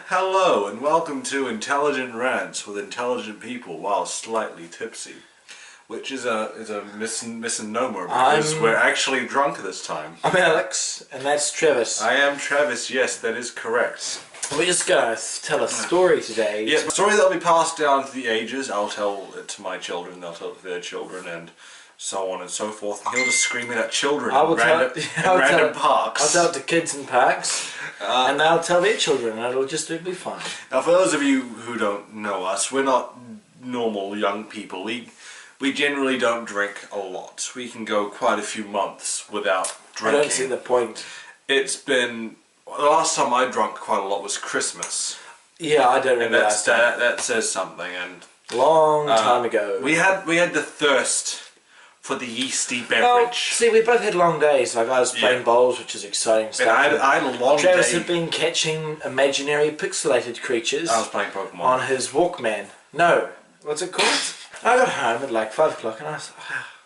Hello and welcome to Intelligent Rants with intelligent people while slightly tipsy, which is a misnomer because we're actually drunk this time. I'm Alex and that's Travis. I am Travis, yes, that is correct. We're just going to tell a story today. Yes, a story that will be passed down to the ages. I'll tell it to my children, they'll tell it to their children, and so on and so forth. And he'll just scream it at children in random parks. I'll tell it to kids in parks, and they'll tell their children, and it'll be fine. Now, for those of you who don't know us, we're not normal young people. We generally don't drink a lot. We can go quite a few months without drinking. I don't see the point. It's been... the last time I drank quite a lot was Christmas. Yeah, I don't remember that says something. And long time ago. We had the thirst for the yeasty beverage. Well, see, we both had long days. Like I was playing bowls, which is exciting stuff. And I had a long Travis day. had been catching imaginary pixelated creatures. I was playing Pokemon on his Walkman. No, what's it called? I got home at like 5 o'clock, and I was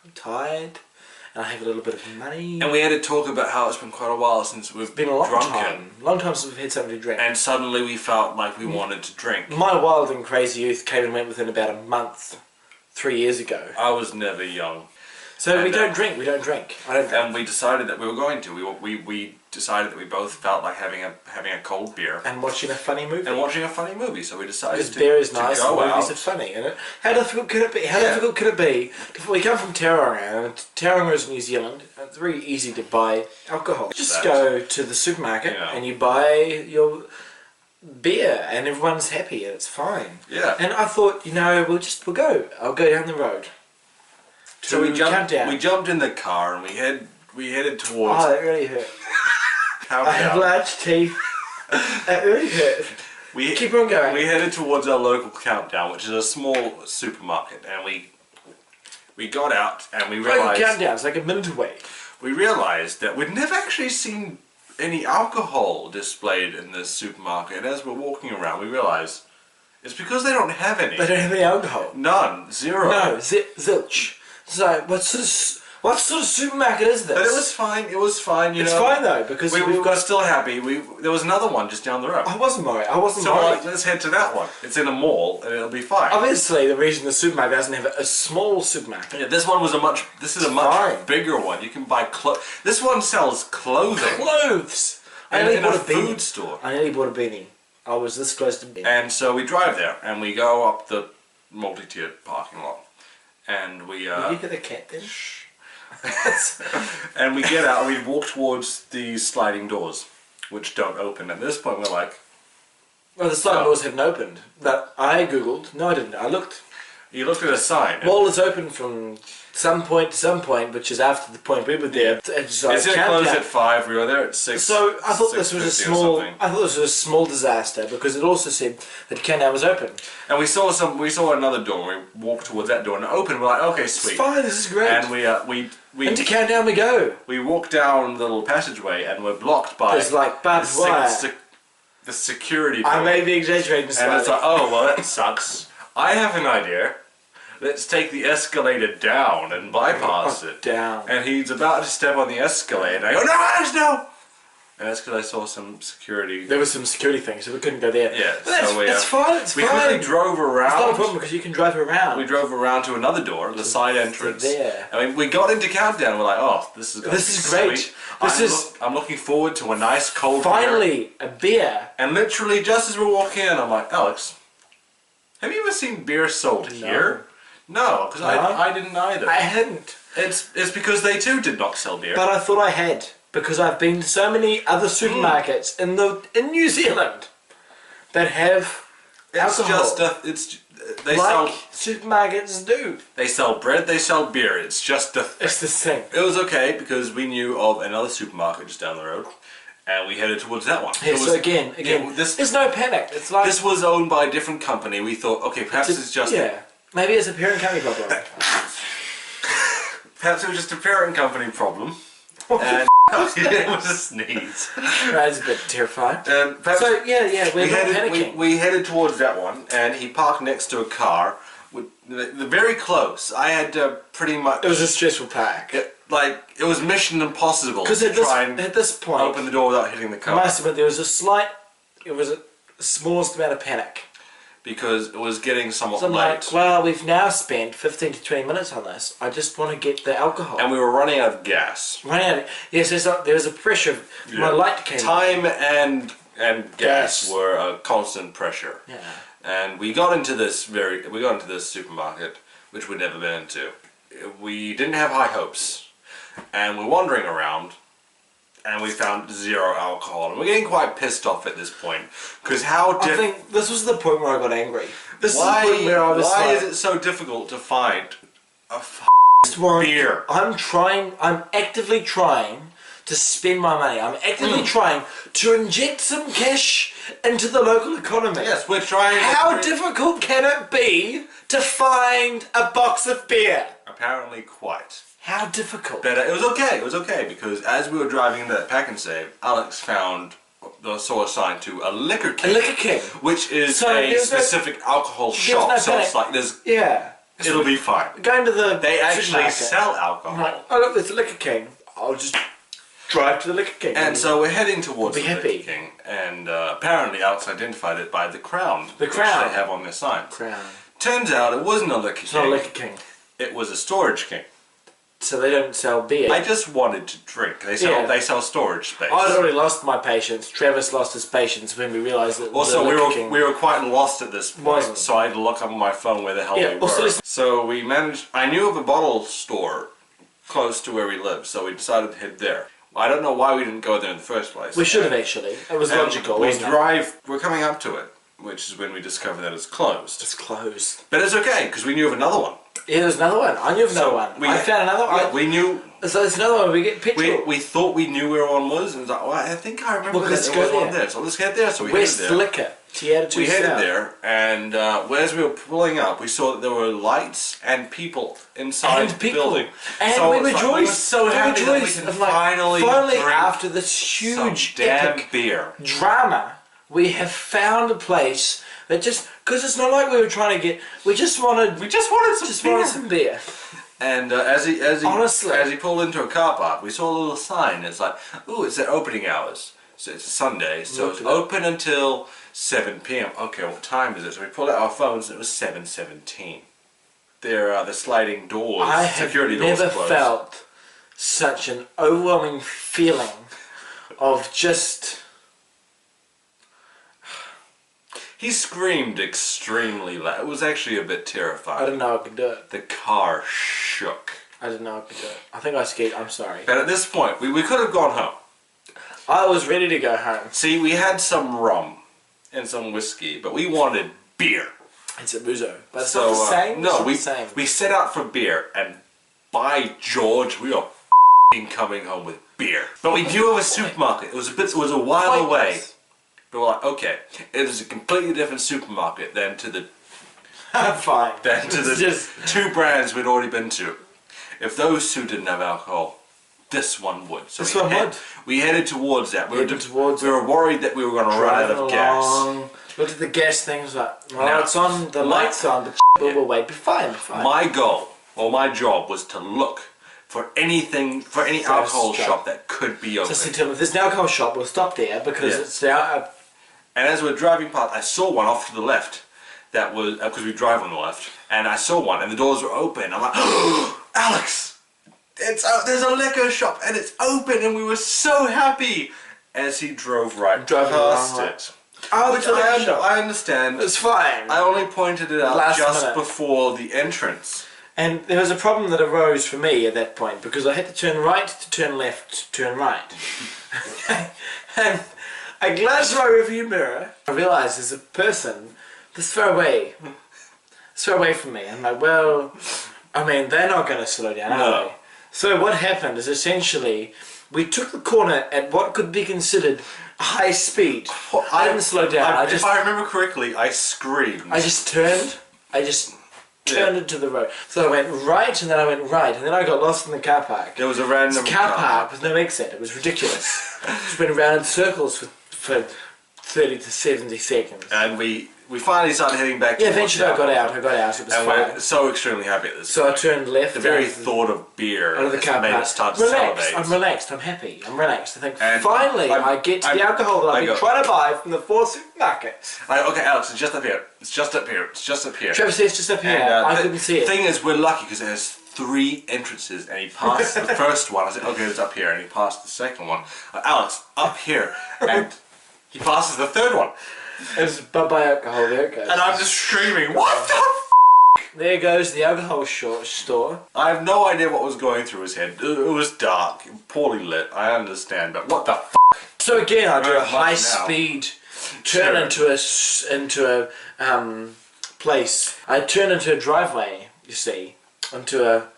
I'm tired. And I have a little bit of money. And we had to talk about how it's been quite a while since we've been a long drunken. time. Long time since we've had something to drink. And suddenly we felt like we wanted to drink. My wild and crazy youth came and went within about a month, 3 years ago. I was never young. So and we don't drink. I don't drink. And we decided that we were going to. We decided that we both felt like having a cold beer. And watching a funny movie. So we decided because beer is nice and movies out. are funny. And how difficult could it be? How difficult could it be? We come from Tauranga, and Tauranga is New Zealand. And it's very easy to buy alcohol. Just go to the supermarket and you buy your beer, and everyone's happy, and it's fine. Yeah. And I thought, we'll go. I'll go down the road. So we jumped in the car and we headed towards. Oh, that really hurt. I have large teeth. That really hurt. Keep on going. We headed towards our local Countdown, which is a small supermarket, and we got out and we realized. Countdown, it's like a minute away. We realized that we'd never actually seen any alcohol displayed in this supermarket, and as we're walking around, we realized it's because they don't have any. They don't have any alcohol. None. Zero. No. Zilch. So what sort of supermarket is this? But it was fine. It was fine. It's fine though, because we were still happy. There was another one just down the road. I wasn't worried. So let's head to that one. It's in a mall and it'll be fine. Obviously, the reason the supermarket doesn't have a small supermarket. Yeah, this one was This is a much bigger one. You can buy clothes. This one sells clothing. Clothes. I nearly bought a food store. I nearly bought a beanie. I was this close to beanie. And so we drive there and we go up the multi-tiered parking lot, and we. Did you get the cat then? Shh. And we get out and we walk towards the sliding doors, which don't open. At this point we're like... Well, the sliding doors haven't opened. But I googled. No, I didn't. I looked. You looked at a sign. Wall is open from some point to some point, which is after the point we were there. It's going to close at 5. We were there at 6. So I thought this was a small disaster, because it also said that Countdown was open. And we saw another door. And we walked towards that door and it opened. We're like, okay, sweet. It's fine. This is great. And we into Countdown we go. We walk down the little passageway and we're blocked by. There's like barbed wire. The security door. I may be exaggerating slightly. And it's like, oh well, that sucks. I have an idea. Let's take the escalator down and bypass it. Down. And he's about to step on the escalator, and I go, no! And that's because I saw some security. There was some security things, so we couldn't go there. Yeah, but that's fine. We quickly drove around. It's not a problem because you can drive around. We drove around to another door, the side entrance. There. I mean, we got into Countdown. We're like, oh, this is great. I'm looking forward to a nice cold beer. A beer. And literally, just as we're walking in, I'm like, Alex, have you ever seen beer sold here? No, because I didn't either. I hadn't. It's because they too did not sell beer. But I thought I had, because I've been to so many other supermarkets in New Zealand that have alcohol. They sell supermarkets do. They sell bread. They sell beer. It's just a thing. It's the thing. It was okay because we knew of another supermarket just down the road, and we headed towards that one. Yeah, so again, there's no panic. It's like this was owned by a different company. We thought, okay, perhaps it's just maybe it's a parent company problem. Perhaps it was just a parent company problem. And it was a sneeze. I was a bit terrified. We're panicking. We headed towards that one, and he parked next to a car. Very close. I had pretty much... It was a stressful park. like, it was mission impossible Because to try and at this point, open the door without hitting the I car. must admit, there was a smallest amount of panic. Because it was getting somewhat So I'm late. like, well, we've now spent 15 to 20 minutes on this. I just want to get the alcohol. And we were running out of gas. Yes, there was a pressure. My light came Time and gas were a constant pressure. Yeah. And we got into this supermarket, which we'd never been into. We didn't have high hopes. And we're wandering around. And we found zero alcohol, and we're getting quite pissed off at this point because I think this was the point where I got angry. This is the point where I was why is it so difficult to find a beer? I'm actively trying to spend my money. I'm actively trying to inject some cash into the local economy. Yes, we're trying. How difficult can it be to find a box of beer? Apparently, quite. How difficult? But it was okay because as we were driving into that Pack and Save, Alex saw a sign to a Liquor King. A Liquor King. Which is a specific alcohol shop. So it's like it'll be fine. Going to they actually sell alcohol. Like, oh look, there's a Liquor King. I'll just drive to the Liquor King. And so we're heading towards the Liquor King, and apparently Alex identified it by the crown. The crown they have on their sign. Crown. Turns out it wasn't a Liquor King. It's not a Liquor King. It was a Storage King. So they don't sell beer. I just wanted to drink. They sell storage space. I'd already lost my patience. Travis lost his patience when we realised that. Also, we were quite lost at this point, so I had to look up on my phone where the hell we were. So we managed. I knew of a bottle store close to where we lived, so we decided to head there. I don't know why we didn't go there in the first place. We should have actually. It was logical. We're coming up to it, which is when we discover that it's closed. It's closed. But it's okay because we knew of another one. Yeah, there's another one. I knew of another one. I found another one. Yeah, we knew. So there's another one. We get petrol. We thought we knew where one was, and it was like, well, I think I remember that there was one there. So let's get there. So we headed there. Liquor. We headed there, and as we were pulling up, we saw that there were lights and people inside the building. And so we rejoiced. We were so happy that we can finally drink after this huge epic beer drama, we have found a place that just because it's not like we were trying to get. We just wanted some beer. And as he pulled into a car park, we saw a little sign. It's like, ooh, it's their opening hours. So it's a Sunday, so it's open until 7 p.m. Okay, what time is it? So we pulled out our phones, and it was 7:17. The sliding doors, security doors closed. I never felt such an overwhelming feeling of just. He screamed extremely loud. It was actually a bit terrifying. I didn't know I could do it. The car shook. I didn't know I could do it. I think I scared. I'm sorry. But at this point, we could have gone home. I was ready to go home. See, we had some rum and some whiskey, but we wanted beer. It's a boozo. But it's not the same. No, we set out for beer, and by George, we are coming home with beer. But we knew of a supermarket. It was a while away. But we're like, okay, it is a completely different supermarket than to the fine. Than to the two brands we'd already been to. If those two didn't have alcohol, this one would. So we headed towards that. We were worried that we were going to run out of gas. Looked at the gas things like, it's on, the light's on, but we'll wait. Be fine. My goal, or my job, was to look for any alcohol shop that could be open. So if there's an alcohol shop, we'll stop there because it's now. And as we're driving past, I saw one off to the left. That was because we drive on the left, and I saw one, and the doors were open. I'm like, oh, Alex, there's a liquor shop, and it's open, and we were so happy. As he drove past it. Oh, which I understand. It's fine. I only pointed it out just before the entrance. And there was a problem that arose for me at that point because I had to turn right to turn left to turn right. And I glanced at my rearview mirror. I realised there's a person this far away from me. I'm like, well, I mean, they're not going to slow down, are they? So what happened is essentially we took the corner at what could be considered high speed. I didn't slow down. If I remember correctly, I screamed. I just turned into the road. So I went right, and then I went right, and then I got lost in the car park. There was a random car park with no exit. It was ridiculous. Just went around in circles for 30 to 70 seconds. And we finally started heading back. Yeah, eventually I got out. It was and fine. we're so extremely happy at this So point. I turned left. The very thought of beer out of the car made park. us start to Relaxed. salivate. I'm relaxed. I'm happy. I'm relaxed. I think And finally I get to the alcohol that I've been trying to buy from the 4 supermarkets. Okay, Alex, it's just up here. It's just up here. It's just up here. Trevor says it's just up here. And, I couldn't see it. The thing is, we're lucky because it has 3 entrances, and he passed the first one. I said, okay, it's up here, and he passed the second one. Alex, up here, and he passes the third one. It's bye-bye alcohol. There it goes. And I'm just screaming, what the f***? There goes the alcohol store. I have no idea what was going through his head. It was dark, poorly lit, I understand, but what the f***? So again, I do a high-speed turn into a place. I turn into a driveway, you see, into a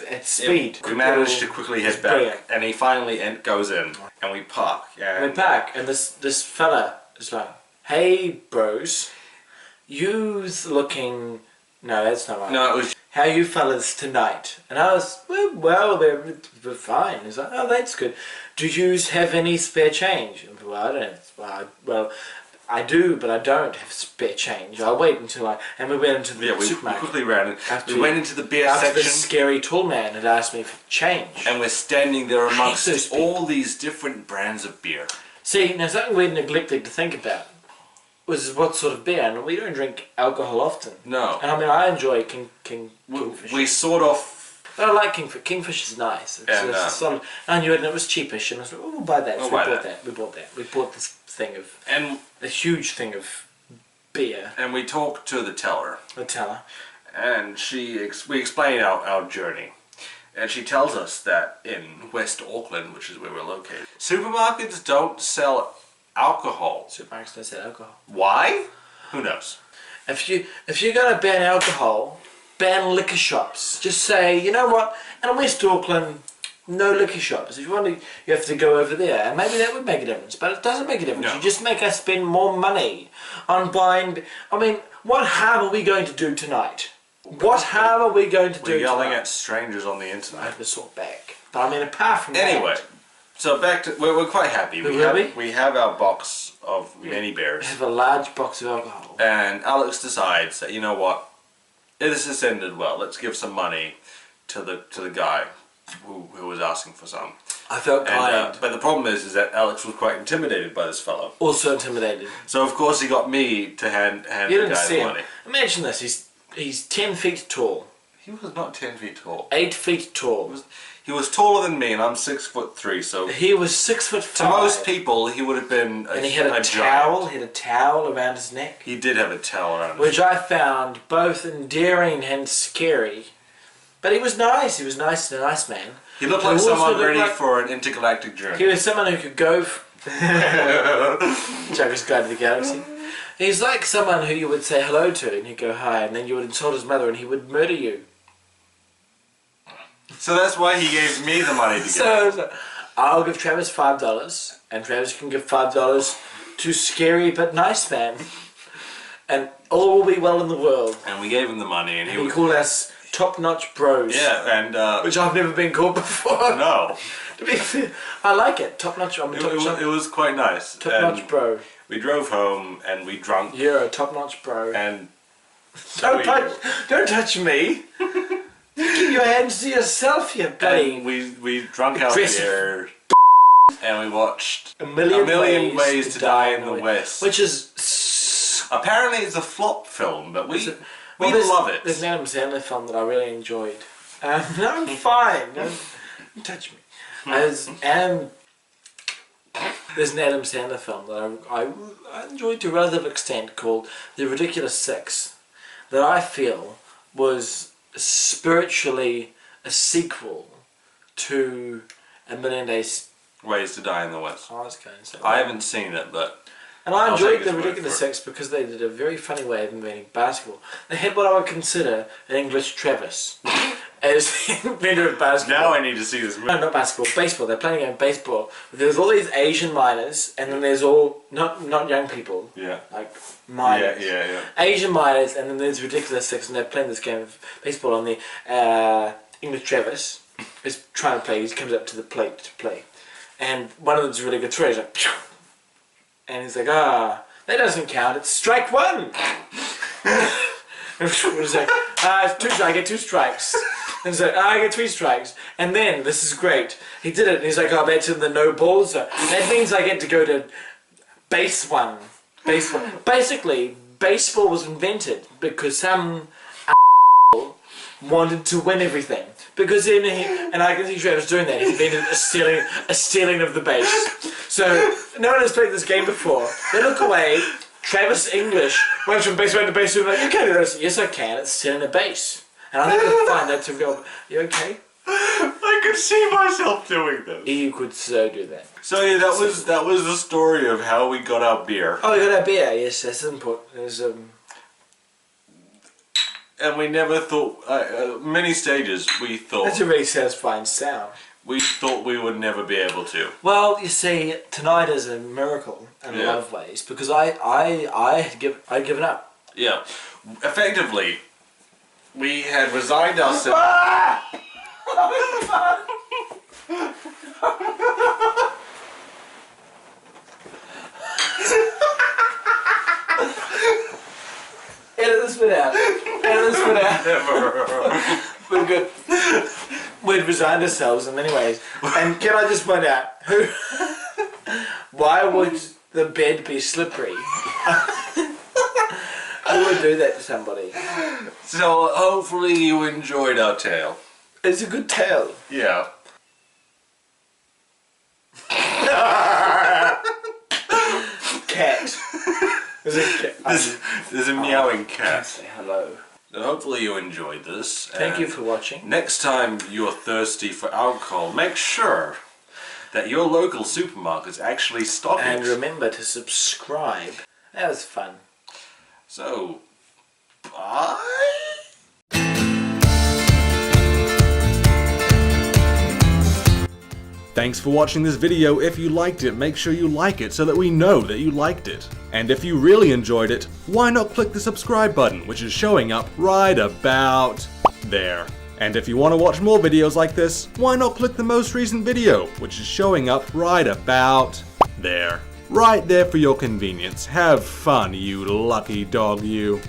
at speed. We managed to quickly head back, and he finally goes in, and we park. And we park, and this fella is like, "Hey, bros, you's looking." No, that's not right. No, it was. How you fellas tonight? And I was, well, we're fine. He's like, oh, that's good. Do yous have any spare change? And, well, I don't. Well, I do, but I don't have spare change. I'll wait until and we went into the supermarket. We quickly ran. We went into the beer section. After the scary tall man had asked me for change. And we're standing there amongst all these different brands of beer. See, now something we neglected to think about was what sort of beer, and we don't drink alcohol often. No. And I mean, I enjoy Kingfish. We sort of... I like Kingfish. Kingfish is nice. It's solid. I knew it, and it was cheapish, and I was like, oh, we'll buy that. So we bought that. We bought this thing of... a huge thing of beer. And we talked to the teller. The teller. And we explained our journey. And she tells us that in West Auckland, which is where we're located, supermarkets don't sell alcohol. Supermarkets don't sell alcohol. Why? Who knows? If you're gonna ban alcohol, ban liquor shops. Just say, you know what? In West Auckland, no liquor shops. If you want to, you have to go over there, and maybe that would make a difference. But it doesn't make a difference. No. You just make us spend more money on buying. I mean, what harm are we going to do tonight? What harm are we going to do? We're yelling at strangers on the internet. I have to sort back. But I mean, apart from anyway. that, So back to we're quite happy. We have our box of mini beers. We have a large box of alcohol. And Alex decides that, you know what, this has ended well. Let's give some money to the guy who was asking for some. I felt kind. But the problem is that Alex was quite intimidated by this fellow. Also intimidated. So of course he got me to hand the guy the money. Imagine this. He's 10 feet tall. He was not 10 feet tall. 8 feet tall. He was taller than me, and I'm 6'3", so... He was 6'5". To most people, he would have been and he had a towel. He had a towel around his neck. He did have a towel around his neck. Which I found both endearing and scary. But he was nice. He was nice and a nice man. He looked like someone ready for an intergalactic journey. He was someone who could go... Joker's Guide to the Galaxy. He's like someone who you would say hello to, and he'd go hi, and then you would insult his mother, and he would murder you. So that's why he gave me the money to get So I'll give Travis $5, and Travis can give $5 to scary but nice man, and all will be well in the world. And we gave him the money, and he called us top-notch bros. Yeah, and which I've never been called before. No. To be fair, I like it. Top-notch. It was quite nice. Top-notch bro. We drove home and we drunk. You're a top-notch bro. And don't touch me. Keep your hands to yourself, you bloody. And we drunk our beer, and we watched A Million Ways to Die in the West, which is apparently it's a flop film, but we love it. There's an Adam Sandler film that I really enjoyed. No, I'm fine. Don't touch me. There's an Adam Sandler film that I enjoyed to a relative extent called The Ridiculous Six, that I feel was spiritually a sequel to A Million Ways to Die in the West. I was going to say I haven't seen it, but... And I enjoyed The Ridiculous Six because they did a very funny way of inventing basketball. They had what I would consider an English Travis as the inventor of basketball. Now I need to see this movie. No, not basketball, baseball. They're playing a game of baseball. There's all these Asian minors, and then there's all, not young people. Yeah. Like minors. Yeah. Asian minors, and then there's Ridiculous Six, and they're playing this game of baseball, and the English Travis is trying to play. He comes up to the plate to play. And one of them's a really good thrower. He's like, And he's like, that doesn't count. It's strike one. And he's like, I get 2 strikes. And he's like, I get 3 strikes. And then, this is great. He did it. And he's like, back to the no balls zone. That means I get to go to base 1. Base 1. Basically, baseball was invented because some wanted to win everything. Because then and I can see Travis doing that, he invented a stealing of the base. So, no one has played this game before. They look away, Travis English runs from base 1 to base 2, like, you can't do this. Yes, I can, it's stealing a base. And I think we'll find that to go, you okay? I could see myself doing this. You could so do that. So yeah, that was the story of how we got our beer. Oh, we got our beer, yes, that's important. There's, And we never thought, many stages we thought... That's a really satisfying sound. We thought we would never be able to. Well, you see, tonight is a miracle in a lot of ways, because I'd given up. Yeah. Effectively, we had resigned ourselves... Edit this bit out. We're good. We'd resigned ourselves in many ways. And can I just point out, why would the bed be slippery? Who would do that to somebody? So hopefully you enjoyed our tale. It's a good tale. Yeah. Cat. There's a meowing cat. Say hello. So hopefully you enjoyed this. Thank you for watching. Next time you're thirsty for alcohol, make sure that your local supermarket's actually stocking. And remember to subscribe. That was fun. So, bye? Thanks for watching this video. If you liked it, make sure you like it so that we know that you liked it. And if you really enjoyed it, why not click the subscribe button, which is showing up right about there. And if you want to watch more videos like this, why not click the most recent video, which is showing up right about there. Right there for your convenience. Have fun, you lucky dog, you.